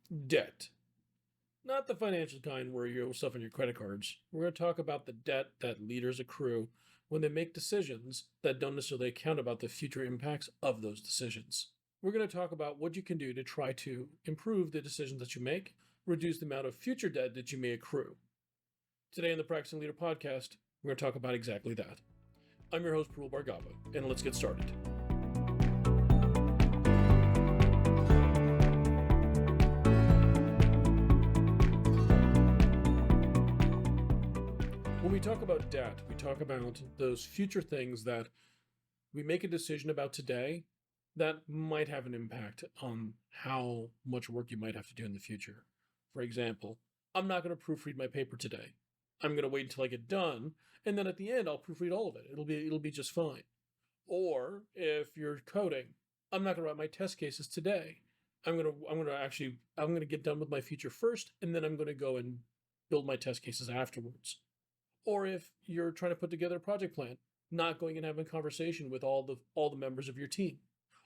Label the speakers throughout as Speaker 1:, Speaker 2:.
Speaker 1: Debt. Not the financial kind where you owe stuff on your credit cards. We're going to talk about the debt that leaders accrue when they make decisions that don't necessarily account about the future impacts of those decisions. We're going to talk about what you can do to try to improve the decisions that you make, reduce the amount of future debt that you may accrue. Today on the Practicing Leader podcast, we're going to talk about exactly that. I'm your host, Parul Bhargava, and let's get started. When we talk about debt, we talk about those future things that we make a decision about today that might have an impact on how much work you might have to do in the future. For example, I'm not going to proofread my paper today. I'm going to wait until I get done, and then at the end I'll proofread all of it. It'll be just fine. Or if you're coding, I'm not going to write my test cases today. I'm going to get done with my feature first, and then I'm going to go and build my test cases afterwards. Or if you're trying to put together a project plan, not going and having a conversation with all the members of your team.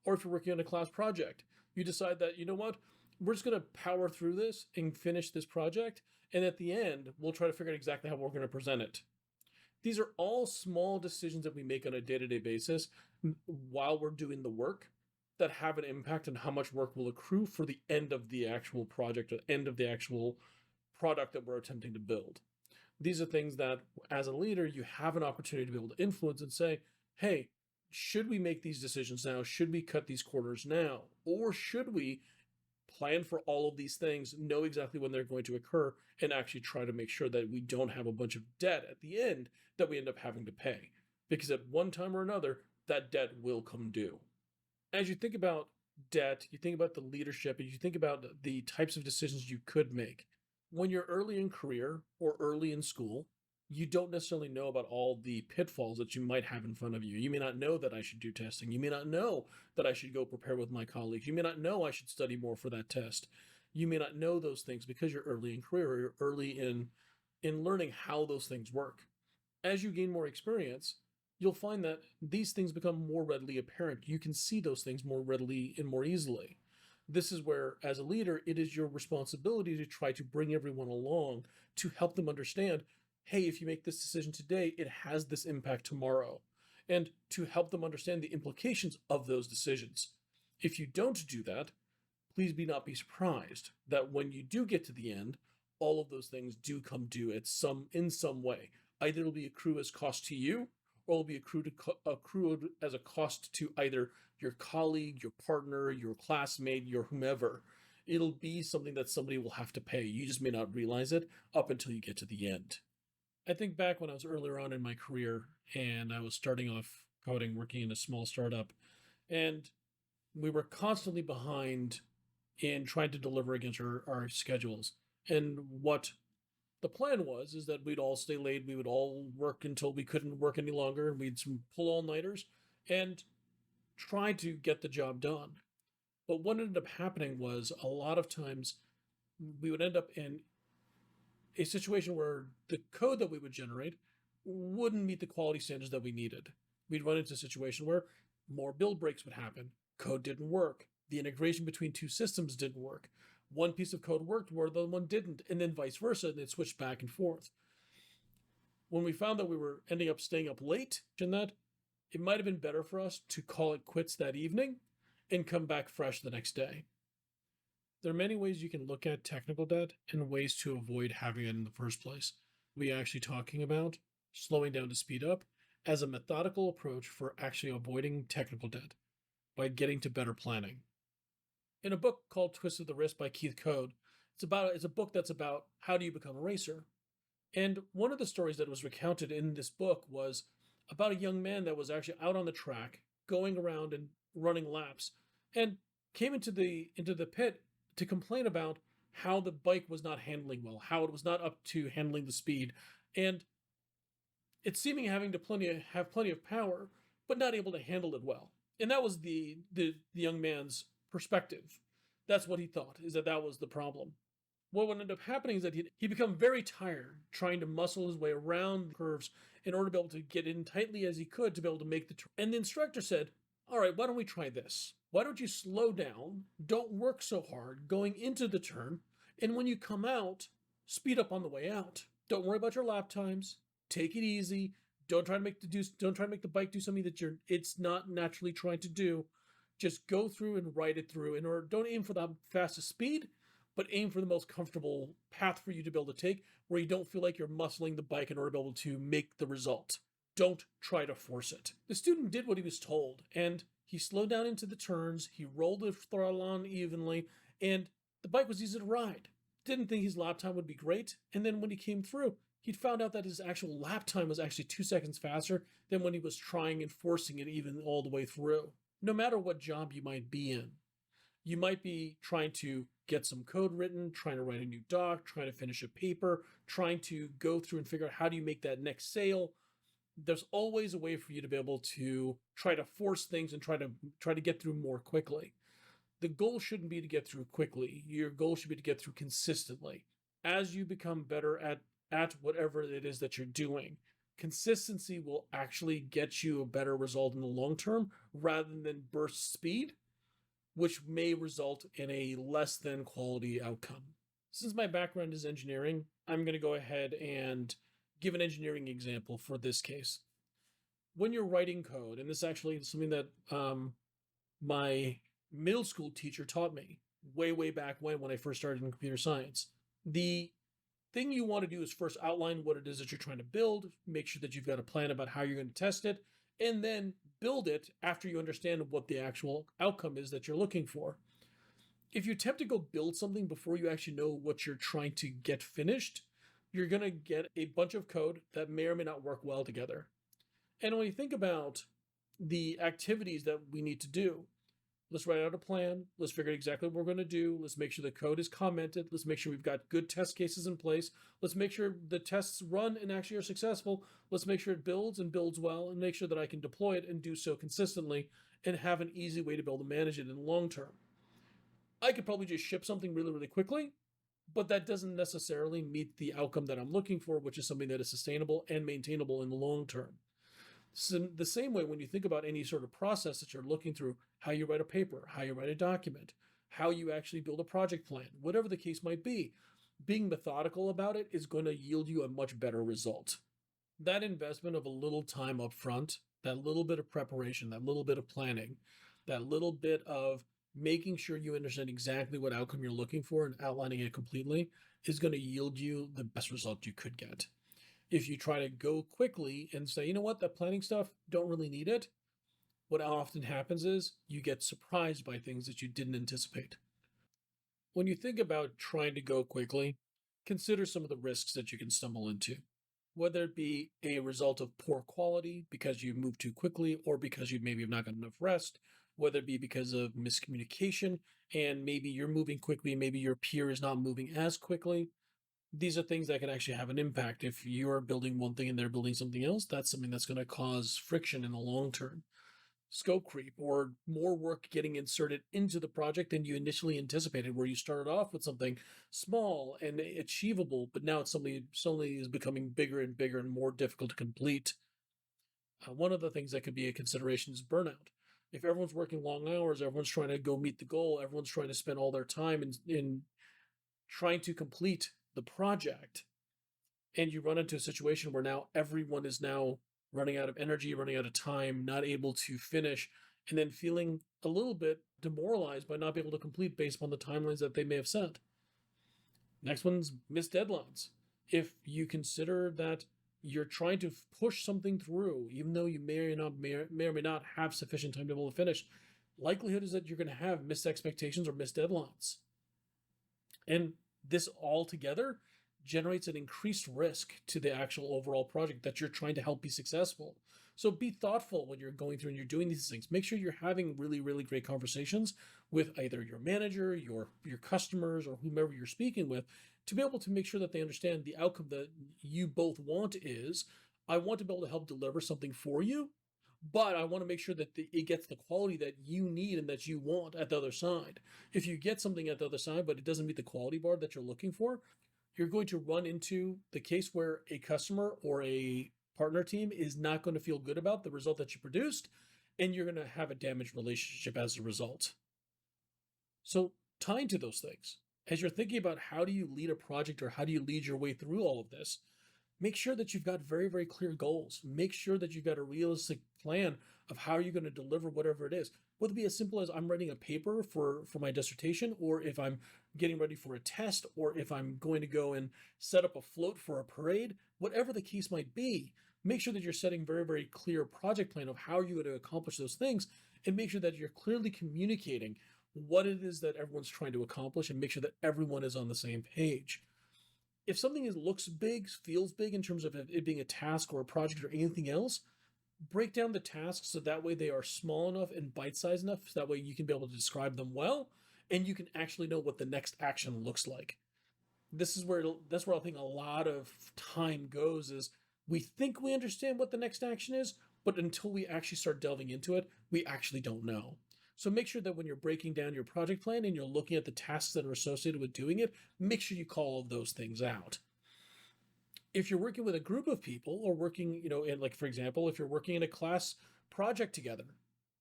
Speaker 1: Or if you're working on a class project, you decide that, you know what, we're just going to power through this and finish this project, and at the end, we'll try to figure out exactly how we're going to present it. These are all small decisions that we make on a day-to-day basis while we're doing the work that have an impact on how much work will accrue for the end of the actual project or end of the actual product that we're attempting to build. These are things that, as a leader, you have an opportunity to be able to influence and say, hey, should we make these decisions now? Should we cut these corners now? Or should we plan for all of these things, know exactly when they're going to occur, and actually try to make sure that we don't have a bunch of debt at the end that we end up having to pay? Because at one time or another, that debt will come due. As you think about debt, you think about the leadership, and you think about the types of decisions you could make. When you're early in career or early in school, you don't necessarily know about all the pitfalls that you might have in front of you. You may not know that I should do testing. You may not know that I should go prepare with my colleagues. You may not know I should study more for that test. You may not know those things because you're early in career or you're early in learning how those things work. As you gain more experience, you'll find that these things become more readily apparent. You can see those things more readily and more easily. This is where, as a leader, it is your responsibility to try to bring everyone along to help them understand, hey, if you make this decision today, it has this impact tomorrow, and to help them understand the implications of those decisions. If you don't do that, please not be surprised that when you do get to the end, all of those things do come due in some way. Either it'll be accrue as cost to you, or it'll be accrued as a cost to either your colleague, your partner, your classmate, your whomever. It'll be something that somebody will have to pay. You just may not realize it up until you get to the end. I think back when I was earlier on in my career and I was starting off coding, working in a small startup, and we were constantly behind in trying to deliver against our schedules. And what the plan was is that we'd all stay late, we would all work until we couldn't work any longer, and we'd pull all-nighters and try to get the job done. But what ended up happening was a lot of times we would end up in a situation where the code that we would generate wouldn't meet the quality standards that we needed. We'd run into a situation where more build breaks would happen, code didn't work, the integration between two systems didn't work. One piece of code worked where the other one didn't, and then vice versa, and it switched back and forth. When we found that we were ending up staying up late in that, it might have been better for us to call it quits that evening and come back fresh the next day. There are many ways you can look at technical debt and ways to avoid having it in the first place. We're actually talking about slowing down to speed up as a methodical approach for actually avoiding technical debt by getting to better planning. In a book called Twist of the Wrist by Keith Code, it's a book that's about how do you become a racer. And one of the stories that was recounted in this book was about a young man that was actually out on the track, going around and running laps, and came into the pit to complain about how the bike was not handling well, how it was not up to handling the speed, and it's seeming having to have plenty of power, but not able to handle it well. And that was the young man's perspective. That's what he thought, is that was the problem. What would end up happening is that he'd become very tired trying to muscle his way around the curves in order to be able to get in tightly as he could to be able to make the turn. And the instructor said, All right, why don't we try this? Why don't you slow down? Don't work so hard going into the turn. And when you come out, speed up on the way out. Don't worry about your lap times. Take it easy. Don't try to make the bike do something that it's not naturally trying to do. Just go through and ride it through. Or don't aim for the fastest speed, but aim for the most comfortable path for you to be able to take where you don't feel like you're muscling the bike in order to be able to make the result. Don't try to force it. The student did what he was told, and he slowed down into the turns, he rolled the throttle on evenly, and the bike was easy to ride. Didn't think his lap time would be great, and then when he came through, he'd found out that his actual lap time was actually 2 seconds faster than when he was trying and forcing it even all the way through. No matter what job you might be in, you might be trying to get some code written, trying to write a new doc, trying to finish a paper, trying to go through and figure out how do you make that next sale. There's always a way for you to be able to try to force things and try to get through more quickly. The goal shouldn't be to get through quickly. Your goal should be to get through consistently. As you become better at whatever it is that you're doing, consistency will actually get you a better result in the long term rather than burst speed, which may result in a less than quality outcome. Since my background is engineering, I'm going to go ahead and give an engineering example for this case. When you're writing code, and this actually is something that my middle school teacher taught me way back when I first started in computer science. The thing you want to do is first outline what it is that you're trying to build, make sure that you've got a plan about how you're going to test it, and then build it after you understand what the actual outcome is that you're looking for. If you attempt to go build something before you actually know what you're trying to get finished, you're going to get a bunch of code that may or may not work well together. And when you think about the activities that we need to do, let's write out a plan. Let's figure out exactly what we're going to do. Let's make sure the code is commented. Let's make sure we've got good test cases in place. Let's make sure the tests run and actually are successful. Let's make sure it builds and builds well and make sure that I can deploy it and do so consistently and have an easy way to be able to manage it in the long term. I could probably just ship something really quickly, but that doesn't necessarily meet the outcome that I'm looking for, which is something that is sustainable and maintainable in the long term. So the same way, when you think about any sort of process that you're looking through, how you write a paper, how you write a document, how you actually build a project plan, whatever the case might be, being methodical about it is going to yield you a much better result. That investment of a little time up front, that little bit of preparation, that little bit of planning, that little bit of making sure you understand exactly what outcome you're looking for and outlining it completely is going to yield you the best result you could get. If you try to go quickly and say, you know what, that planning stuff, don't really need it, what often happens is you get surprised by things that you didn't anticipate. When you think about trying to go quickly, consider some of the risks that you can stumble into, whether it be a result of poor quality because you move too quickly or because you maybe have not got enough rest, whether it be because of miscommunication and maybe you're moving quickly, maybe your peer is not moving as quickly. These are things that can actually have an impact. If you're building one thing and they're building something else, that's something that's going to cause friction in the long term. Scope creep or more work getting inserted into the project than you initially anticipated, where you started off with something small and achievable, but now it's something suddenly is becoming bigger and bigger and more difficult to complete. One of the things that could be a consideration is burnout. If everyone's working long hours, everyone's trying to go meet the goal, everyone's trying to spend all their time in trying to complete the project, and you run into a situation where now everyone is now running out of energy, running out of time, not able to finish, and then feeling a little bit demoralized by not being able to complete based upon the timelines that they may have set. Next one's missed deadlines. If you consider that you're trying to push something through, even though you may or may not have sufficient time to be able to finish, likelihood is that you're going to have missed expectations or missed deadlines. And this all together generates an increased risk to the actual overall project that you're trying to help be successful. So be thoughtful when you're going through and you're doing these things. Make sure you're having really great conversations with either your manager, your customers, or whomever you're speaking with to be able to make sure that they understand the outcome that you both want is, I want to be able to help deliver something for you, but I want to make sure that it gets the quality that you need and that you want at the other side. If you get something at the other side, but it doesn't meet the quality bar that you're looking for, you're going to run into the case where a customer or a partner team is not going to feel good about the result that you produced. and you're going to have a damaged relationship as a result. So, tying to those things, as you're thinking about how do you lead a project or how do you lead your way through all of this, make sure that you've got very, very clear goals. Make sure that you've got a realistic plan of how you're going to deliver whatever it is. Whether it be as simple as I'm writing a paper for my dissertation, or if I'm getting ready for a test, or if I'm going to go and set up a float for a parade, whatever the case might be, make sure that you're setting very, very clear project plan of how you're going to accomplish those things, and make sure that you're clearly communicating what it is that everyone's trying to accomplish, and make sure that everyone is on the same page. If something looks big, feels big in terms of it being a task or a project or anything else, break down the tasks so that way they are small enough and bite-sized enough so that way you can be able to describe them well and you can actually know what the next action looks like. That's where I think a lot of time goes is we think we understand what the next action is, but until we actually start delving into it, we actually don't know. So make sure that when you're breaking down your project plan and you're looking at the tasks that are associated with doing it, make sure you call all of those things out. If you're working with a group of people or working, in like, for example, if you're working in a class project together,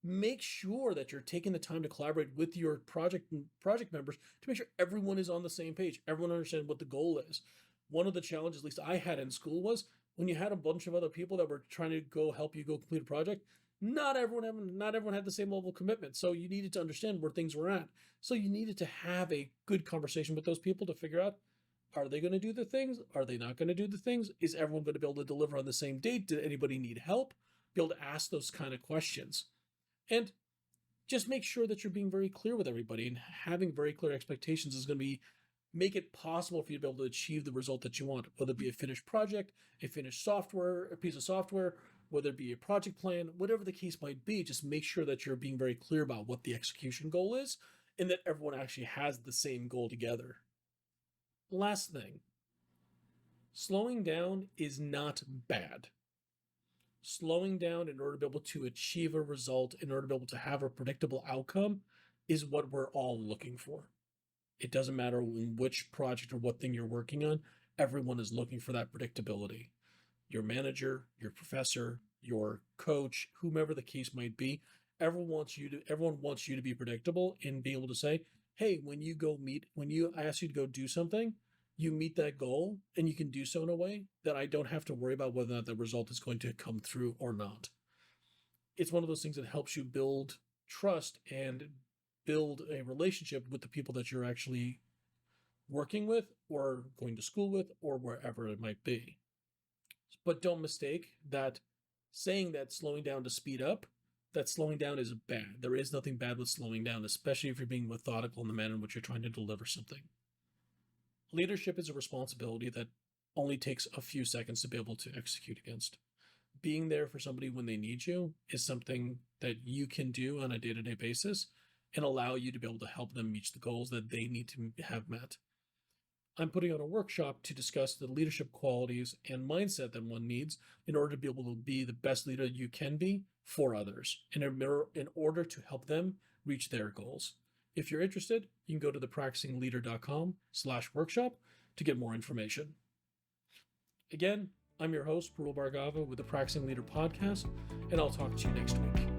Speaker 1: make sure that you're taking the time to collaborate with your project members to make sure everyone is on the same page. Everyone understands what the goal is. One of the challenges, at least I had in school, was when you had a bunch of other people that were trying to go help you go complete a project, not everyone had the same level of commitment. So you needed to understand where things were at. So you needed to have a good conversation with those people to figure out, are they going to do the things? Are they not going to do the things? Is everyone going to be able to deliver on the same date? Did anybody need help? Be able to ask those kind of questions. And just make sure that you're being very clear with everybody, and having very clear expectations is going to make it possible for you to be able to achieve the result that you want, whether it be a finished project, a finished software, a piece of software, whether it be a project plan, whatever the case might be. Just make sure that you're being very clear about what the execution goal is and that everyone actually has the same goal together. Last thing, slowing down is not bad. Slowing down in order to be able to achieve a result, in order to be able to have a predictable outcome, is what we're all looking for. It doesn't matter in which project or what thing you're working on, everyone is looking for that predictability. Your manager, your professor, your coach, whomever the case might be, everyone wants you to be predictable and be able to say, hey, when you ask you to go do something, you meet that goal and you can do so in a way that I don't have to worry about whether or not the result is going to come through or not. It's one of those things that helps you build trust and build a relationship with the people that you're actually working with or going to school with or wherever it might be. But don't mistake that saying that slowing down to speed up, that slowing down is bad. There is nothing bad with slowing down, especially if you're being methodical in the manner in which you're trying to deliver something. Leadership is a responsibility that only takes a few seconds to be able to execute against. Being there for somebody when they need you is something that you can do on a day-to-day basis and allow you to be able to help them reach the goals that they need to have met. I'm putting on a workshop to discuss the leadership qualities and mindset that one needs in order to be able to be the best leader you can be for others in order to help them reach their goals. If you're interested, you can go to thepracticingleader.com/workshop to get more information. Again, I'm your host, Parul Bhargava with the Practicing Leader podcast, and I'll talk to you next week.